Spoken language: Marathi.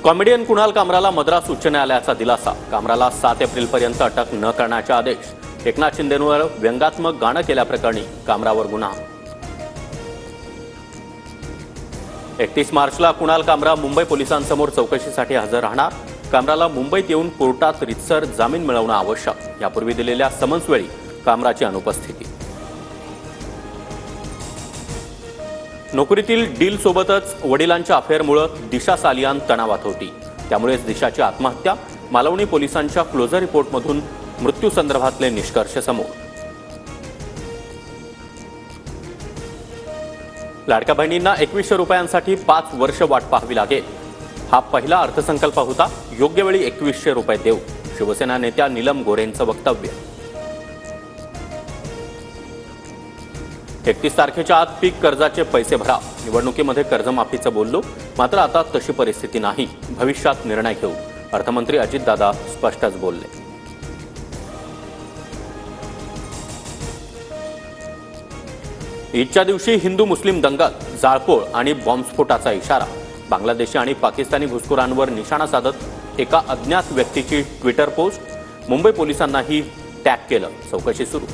कॉमेडियन कुणाल कामराला मद्रास उच्च न्यायालयाचा दिलासा। कामराला 7 एप्रिलपर्यंत अटक न करण्याचे आदेश। एकनाथ शिंदेंवर व्यंगात्मक गाणं केल्याप्रकरणी कामरावर गुन्हा। 31 मार्चला कुणाल कामरा मुंबई पोलिसांसमोर चौकशीसाठी हजर राहणार। कामराला मुंबईत येऊन कोर्टात रितसर जामीन मिळवणं आवश्यक। यापूर्वी दिलेल्या समन्सवेळी कामराची अनुपस्थिती। नोकरीतील डील सोबतच वडिलांच्या अफेअरमुळे दिशा सालियान तणावात होती। त्यामुळेच दिशाची आत्महत्या। मालवणी पोलिसांच्या क्लोजर रिपोर्टमधून मृत्यू संदर्भातले निष्कर्ष समोर। लाडक्या बहिणींना 2100 रुपयांसाठी 5 वर्ष वाट पाहावी लागेल। हा पहिला अर्थसंकल्प होता। योग्य वेळी 2100 रुपये देऊ। शिवसेना नेत्या नीलम गोऱ्हेंचं वक्तव्य। 31 तारखेच्या आत पीक कर्जाचे पैसे भरा। निवडणुकीमध्ये कर्जमाफीचं बोललो, मात्र आता तशी परिस्थिती नाही। भविष्यात निर्णय घेऊ। अर्थमंत्री अजितदादा स्पष्टच बोलले। ईदच्या दिवशी हिंदू मुस्लिम दंगल, जाळपोळ आणि बॉम्बस्फोटाचा इशारा। बांगलादेशी आणि पाकिस्तानी घुसखोरांवर निशाणा साधत एका अज्ञात व्यक्तीची ट्विटर पोस्ट। मुंबई पोलिसांनाही टॅग केलं। चौकशी सुरू।